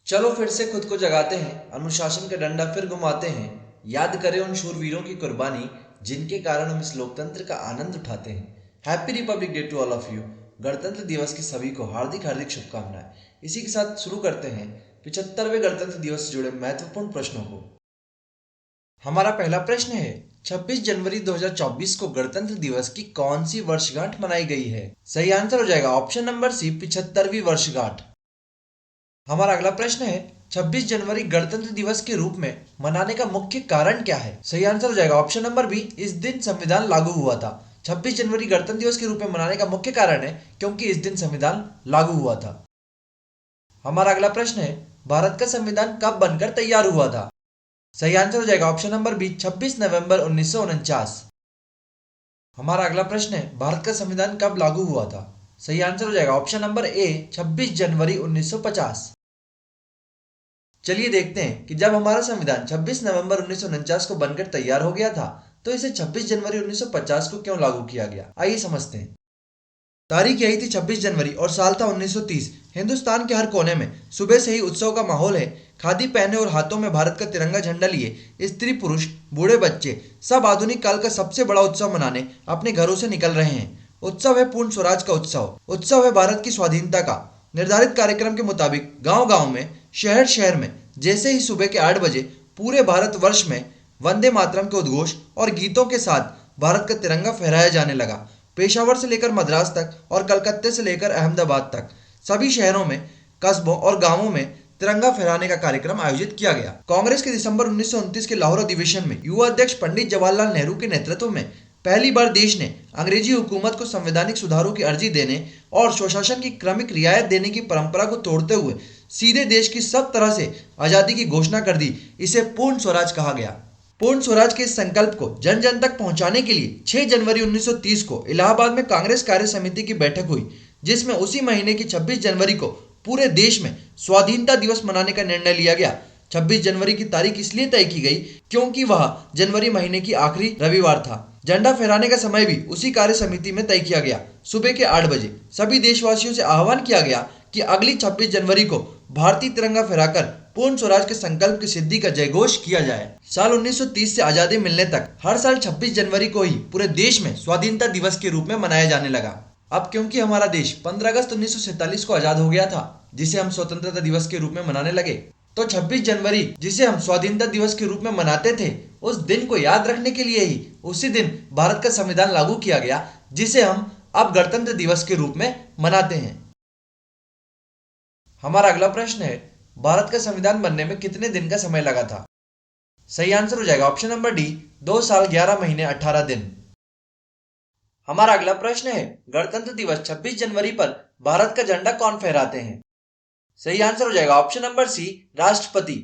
चलो फिर से खुद को जगाते हैं, अनुशासन का डंडा फिर घुमाते हैं। याद करें उन शूरवीरों की कुर्बानी जिनके कारण हम इस लोकतंत्र का आनंद उठाते हैं। Happy republic day to all of you. गणतंत्र दिवस की सभी को हार्दिक हार्दिक शुभकामनाएं। इसी के साथ शुरू करते हैं 75वें गणतंत्र दिवस से जुड़े महत्वपूर्ण प्रश्नों को। हमारा पहला प्रश्न है, 26 जनवरी 2024 को गणतंत्र दिवस की कौन सी वर्षगांठ मनाई गई है? सही आंसर हो जाएगा ऑप्शन नंबर सी, 75वीं वर्षगांठ। हमारा अगला प्रश्न है, 26 जनवरी गणतंत्र दिवस के रूप में मनाने का मुख्य कारण क्या है? सही आंसर हो जाएगा ऑप्शन नंबर बी, इस दिन संविधान लागू हुआ था। 26 जनवरी गणतंत्र दिवस के रूप में मनाने का मुख्य कारण है क्योंकि इस दिन संविधान लागू हुआ था। हमारा अगला प्रश्न है, भारत का संविधान कब बनकर तैयार हुआ था? सही आंसर हो जाएगा ऑप्शन नंबर बी, 26 नवंबर 1949। हमारा अगला प्रश्न है, भारत का संविधान कब लागू हुआ था? सही आंसर हो जाएगा ऑप्शन नंबर ए, 26 जनवरी 1950। चलिए देखते हैं कि जब हमारा संविधान 26 नवंबर 1949 को बनकर तैयार हो गया था तो इसे 26 जनवरी 1950 को क्यों लागू किया गया। आइए समझते हैं। तारीख यही थी 26 जनवरी और साल था 1930। हिंदुस्तान के हर कोने में सुबह से ही उत्सव का माहौल है। खादी पहने और हाथों में भारत का तिरंगा झंडा लिए स्त्री पुरुष बूढ़े बच्चे सब आधुनिक काल का सबसे बड़ा उत्सव मनाने अपने घरों से निकल रहे हैं। उत्सव है पूर्ण स्वराज का उत्सव। उत्सव है भारत की स्वाधीनता का। निर्धारित कार्यक्रम के मुताबिक गांव गांव में, शहर शहर में जैसे ही सुबह के 8 बजे पूरे भारतवर्ष में वंदे मातरम के उद्घोष और गीतों के साथ भारत का तिरंगा फहराया जाने लगा। पेशावर से लेकर मद्रास तक और कलकत्ते से लेकर अहमदाबाद तक सभी शहरों में, कस्बों और गांवों में तिरंगा फहराने का कार्यक्रम आयोजित किया गया। कांग्रेस के दिसंबर 1929 के लाहौर अधिवेशन में युवा अध्यक्ष पंडित जवाहरलाल नेहरू के नेतृत्व में पहली बार देश ने अंग्रेजी हुकूमत को संवैधानिक सुधारों की अर्जी देने और स्वशासन की क्रमिक रियायत देने की परंपरा को तोड़ते हुए सीधे देश की सब तरह से आजादी की घोषणा कर दी। इसे पूर्ण स्वराज कहा गया। पूर्ण स्वराज के इस संकल्प को जन जन तक पहुंचाने के लिए 6 जनवरी 1930 को इलाहाबाद में कांग्रेस कार्य समिति की बैठक हुई, जिसमें उसी महीने की 26 जनवरी को पूरे देश में स्वाधीनता दिवस मनाने का निर्णय लिया गया। 26 जनवरी की तारीख इसलिए तय की गई क्योंकि वह जनवरी महीने की आखिरी रविवार था। झंडा फहराने का समय भी उसी कार्य समिति में तय किया गया, सुबह के 8 बजे। सभी देशवासियों से आह्वान किया गया कि अगली 26 जनवरी को भारतीय तिरंगा फहराकर पूर्ण स्वराज के संकल्प की सिद्धि का जयघोष किया जाए। साल 1930 से आजादी मिलने तक हर साल 26 जनवरी को ही पूरे देश में स्वाधीनता दिवस के रूप में मनाया जाने लगा। अब क्योंकि हमारा देश 15 अगस्त 1947 को आजाद हो गया था, जिसे हम स्वतंत्रता दिवस के रूप में मनाने लगे, तो 26 जनवरी जिसे हम स्वाधीनता दिवस के रूप में मनाते थे, उस दिन को याद रखने के लिए ही उसी दिन भारत का संविधान लागू किया गया, जिसे हम अब गणतंत्र दिवस के रूप में मनाते हैं। हमारा अगला प्रश्न है, भारत का संविधान बनने में कितने दिन का समय लगा था? सही आंसर हो जाएगा ऑप्शन नंबर डी, 2 साल 11 महीने 18 दिन। हमारा अगला प्रश्न है, गणतंत्र दिवस 26 जनवरी पर भारत का झंडा कौन फहराते हैं? सही आंसर हो जाएगा ऑप्शन नंबर सी, राष्ट्रपति।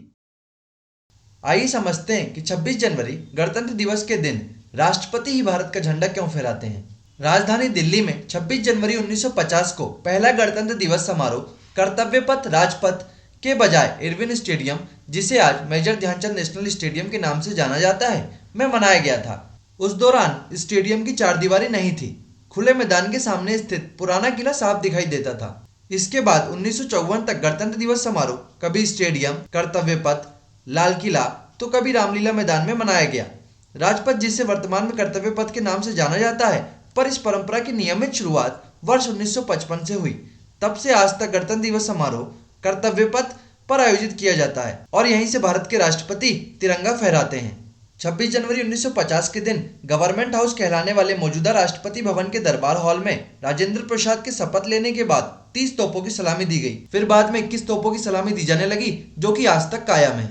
आइए समझते हैं कि 26 जनवरी गणतंत्र दिवस के दिन राष्ट्रपति ही भारत का झंडा क्यों फहराते हैं। राजधानी दिल्ली में 26 जनवरी 1950 को पहला गणतंत्र दिवस समारोह कर्तव्य पथ राजपथ के बजाय इरविन स्टेडियम, जिसे आज मेजर ध्यानचंद नेशनल स्टेडियम के नाम से जाना जाता है, में मनाया गया था। उस दौरान स्टेडियम की चारदीवारी नहीं थी। खुले मैदान के सामने स्थित पुराना किला साफ दिखाई देता था। इसके बाद 1954 तक गणतंत्र दिवस समारोह कभी स्टेडियम, कर्तव्य पथ, लाल किला तो कभी रामलीला मैदान में मनाया गया। राजपथ, जिसे वर्तमान में कर्तव्य पथ के नाम से जाना जाता है, पर इस परंपरा की नियमित शुरुआत वर्ष 1955 से हुई। तब से आज तक गणतंत्र दिवस समारोह कर्तव्य पथ पर आयोजित किया जाता है और यहीं से भारत के राष्ट्रपति तिरंगा फहराते हैं। 26 जनवरी 1950 के दिन गवर्नमेंट हाउस कहलाने वाले मौजूदा राष्ट्रपति भवन के दरबार हॉल में राजेंद्र प्रसाद के शपथ लेने के बाद 30 तोपों की सलामी दी गई। फिर बाद में 21 तोपों की सलामी दी जाने लगी, जो कि आज तक कायम है।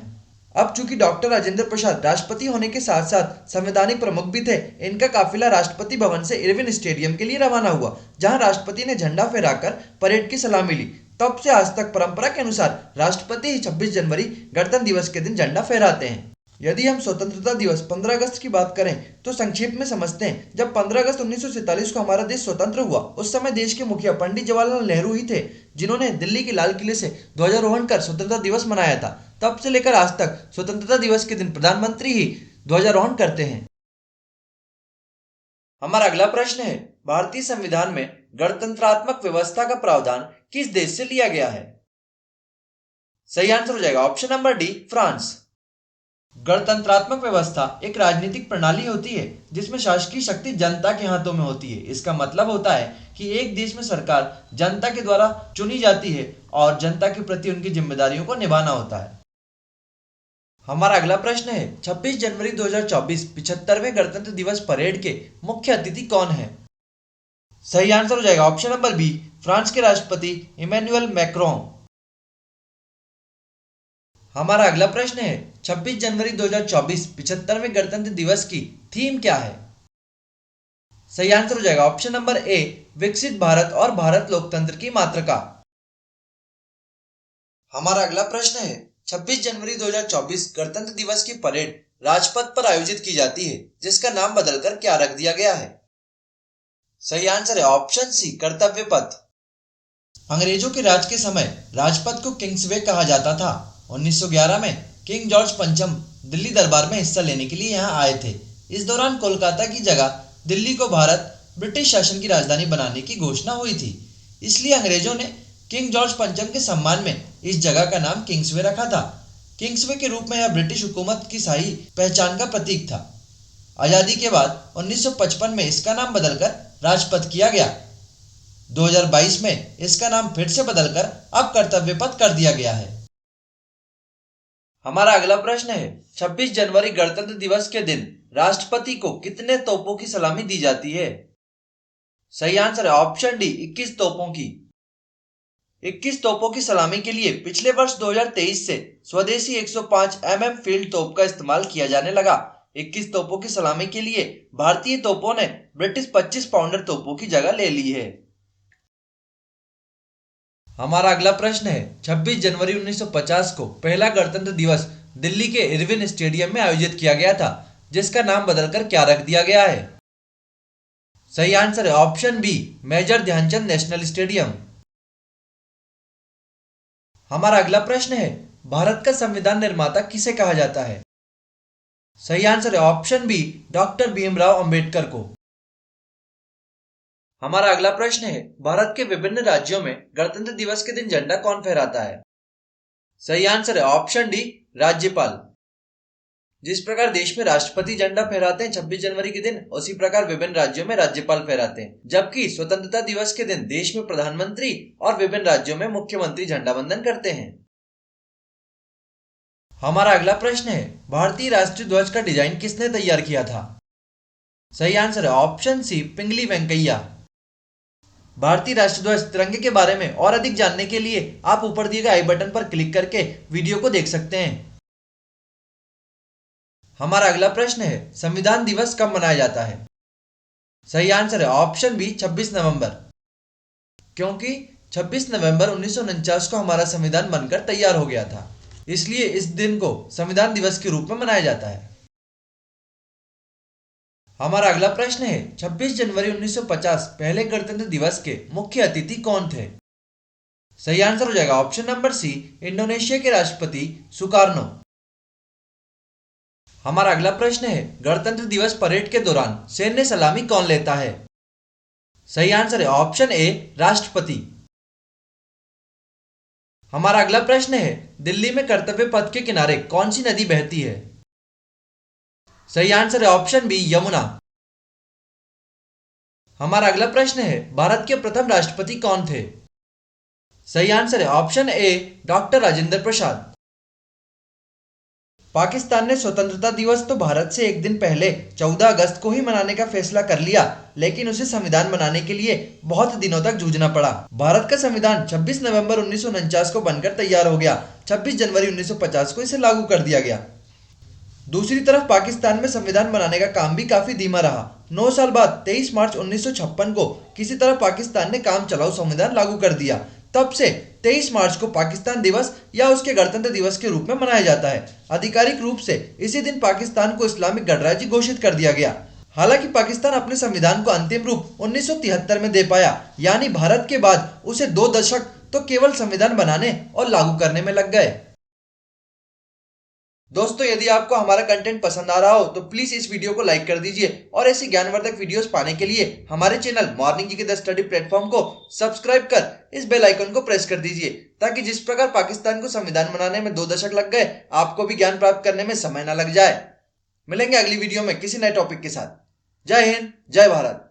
अब चूंकि डॉक्टर राजेंद्र प्रसाद राष्ट्रपति होने के साथ साथ संवैधानिक प्रमुख भी थे, इनका काफिला राष्ट्रपति भवन से इरविन स्टेडियम के लिए रवाना हुआ, जहां राष्ट्रपति ने झंडा फहराकर परेड की सलामी ली। तब से आज तक परंपरा के अनुसार राष्ट्रपति ही 26 जनवरी गणतंत्र दिवस के दिन झंडा फहराते हैं। यदि हम स्वतंत्रता दिवस 15 अगस्त की बात करें तो संक्षेप में समझते हैं। जब 15 अगस्त 1947 को हमारा देश स्वतंत्र हुआ, उस समय देश के मुखिया पंडित जवाहरलाल नेहरू ही थे, जिन्होंने दिल्ली के लाल किले से ध्वजारोहण कर स्वतंत्रता दिवस मनाया था। तब से लेकर आज तक स्वतंत्रता दिवस के दिन प्रधानमंत्री ही ध्वजारोहण करते हैं। हमारा अगला प्रश्न है, भारतीय संविधान में गणतंत्रात्मक व्यवस्था का प्रावधान किस देश से लिया गया है? सही आंसर हो जाएगा ऑप्शन नंबर डी, फ्रांस। गणतंत्रात्मक व्यवस्था एक राजनीतिक प्रणाली होती है जिसमें शासकीय शक्ति जनता के हाथों में होती है। इसका मतलब होता है कि एक देश में सरकार जनता के द्वारा चुनी जाती है और जनता के प्रति उनकी जिम्मेदारियों को निभाना होता है। हमारा अगला प्रश्न है 26 जनवरी 2024 75वें गणतंत्र दिवस परेड के मुख्य अतिथि कौन है? सही आंसर हो जाएगा ऑप्शन नंबर बी, फ्रांस के राष्ट्रपति इमैनुअल मैक्रोन। हमारा अगला प्रश्न है 26 जनवरी 2024 75वें गणतंत्र दिवस की थीम क्या है? सही आंसर हो जाएगा ऑप्शन नंबर ए, विकसित भारत और भारत लोकतंत्र की मातृका। हमारा अगला प्रश्न है 26 जनवरी 2024 गणतंत्र दिवस की परेड राजपथ पर आयोजित की जाती है जिसका नाम बदलकर क्या रख दिया गया है? सही आंसर है ऑप्शन सी, कर्तव्य पथ। अंग्रेजों के राज के समय राजपथ को किंग्सवे कहा जाता था। 1911 में किंग जॉर्ज पंचम दिल्ली दरबार में हिस्सा लेने के लिए यहाँ आए थे। इस दौरान कोलकाता की जगह दिल्ली को भारत ब्रिटिश शासन की राजधानी बनाने की घोषणा हुई थी। इसलिए अंग्रेजों ने किंग जॉर्ज पंचम के सम्मान में इस जगह का नाम किंग्सवे रखा था। किंग्सवे के रूप में यह ब्रिटिश हुकूमत की शाही पहचान का प्रतीक था। आजादी के बाद 1955 में इसका नाम बदलकर राजपथ किया गया। 2022 में इसका नाम फिर से बदलकर अब कर्तव्य पथ कर दिया गया है। हमारा अगला प्रश्न है 26 जनवरी गणतंत्र दिवस के दिन राष्ट्रपति को कितने तोपों की सलामी दी जाती है? सही आंसर है ऑप्शन डी, 21 तोपों की। 21 तोपों की सलामी के लिए पिछले वर्ष 2023 से स्वदेशी 105 mm फील्ड तोप का इस्तेमाल किया जाने लगा। 21 तोपों की सलामी के लिए भारतीय तोपों ने ब्रिटिश 25 पाउंडर तोपों की जगह ले ली है। हमारा अगला प्रश्न है 26 जनवरी 1950 को पहला गणतंत्र दिवस दिल्ली के इरविन स्टेडियम में आयोजित किया गया था जिसका नाम बदलकर क्या रख दिया गया है? सही आंसर है option B, major Dhyanchand national stadium. हमारा अगला प्रश्न है भारत का संविधान निर्माता किसे कहा जाता है? सही आंसर है option B, doctor Bhimrao Ambedkar को। हमारा अगला प्रश्न है भारत के विभिन्न राज्यों में गणतंत्र दिवस के दिन झंडा कौन फहराता है? सही आंसर है ऑप्शन डी, राज्यपाल। जिस प्रकार देश में राष्ट्रपति झंडा फहराते हैं 26 जनवरी के दिन, उसी प्रकार विभिन्न राज्यों में राज्यपाल फहराते हैं। जबकि स्वतंत्रता दिवस के दिन देश में प्रधानमंत्री और विभिन्न राज्यों में मुख्यमंत्री झंडा वंदन करते हैं। हमारा अगला प्रश्न है भारतीय राष्ट्रीय ध्वज का डिजाइन किसने तैयार किया था? सही आंसर है ऑप्शन सी, पिंगली वेंकैया। भारतीय राष्ट्रीय ध्वज तिरंगे के बारे में और अधिक जानने के लिए आप ऊपर दिए गए आई बटन पर क्लिक करके वीडियो को देख सकते हैं। हमारा अगला प्रश्न है संविधान दिवस कब मनाया जाता है? सही आंसर है ऑप्शन बी, 26 नवंबर। क्योंकि 26 नवंबर 1949 को हमारा संविधान बनकर तैयार हो गया था, इसलिए इस दिन को संविधान दिवस के रूप में मनाया जाता है। हमारा अगला प्रश्न है 26 जनवरी 1950 पहले गणतंत्र दिवस के मुख्य अतिथि कौन थे? सही आंसर हो जाएगा ऑप्शन नंबर सी, इंडोनेशिया के राष्ट्रपति सुकार्नो। हमारा अगला प्रश्न है गणतंत्र दिवस परेड के दौरान सैन्य सलामी कौन लेता है? सही आंसर है ऑप्शन ए, राष्ट्रपति। हमारा अगला प्रश्न है दिल्ली में कर्तव्य पथ के किनारे कौन सी नदी बहती है? सही आंसर है ऑप्शन बी, यमुना। हमारा अगला प्रश्न है भारत के प्रथम राष्ट्रपति कौन थे? सही आंसर है option A, doctor Rajendra Prasad. Pakistan ने स्वतंत्रता दिवस तो भारत से एक दिन पहले 14 अगस्त को ही मनाने का फैसला कर लिया, लेकिन उसे संविधान बनाने के लिए बहुत दिनों तक जूझना पड़ा। भारत का संविधान 26 नवंबर 1949 को बनकर तैयार हो गया। 26 जनवरी 1950 को इसे लागू कर दिया गया। दूसरी तरफ पाकिस्तान में संविधान बनाने का काम भी काफी धीमा रहा। 9 साल बाद 23 मार्च 1956 को किसी तरह पाकिस्तान ने काम चलाऊ संविधान लागू कर दिया। तब से 23 मार्च को पाकिस्तान दिवस या उसके गणतंत्र दिवस के रूप में मनाया जाता है। आधिकारिक रूप से इसी दिन पाकिस्तान को इस्लामिक गणराज्य घोषित कर दिया गया। हालांकि पाकिस्तान अपने संविधान को अंतिम रूप 1973 में दे पाया, यानी भारत के बाद उसे 2 दशक तो केवल संविधान बनाने और लागू करने में लग गए। दोस्तों, यदि आपको हमारा कंटेंट पसंद आ रहा हो तो प्लीज इस वीडियो को लाइक कर दीजिए और ऐसी ज्ञानवर्धक वीडियोस पाने के लिए हमारे चैनल मॉर्निंग की द स्टडी प्लेटफॉर्म को सब्सक्राइब कर इस बेल आइकन को प्रेस कर दीजिए, ताकि जिस प्रकार पाकिस्तान को संविधान बनाने में 2 दशक लग गए, आपको भी ज्ञान प्राप्त करने में समय न लग जाए। मिलेंगे अगली वीडियो में किसी नए टॉपिक के साथ। जय हिंद, जय भारत।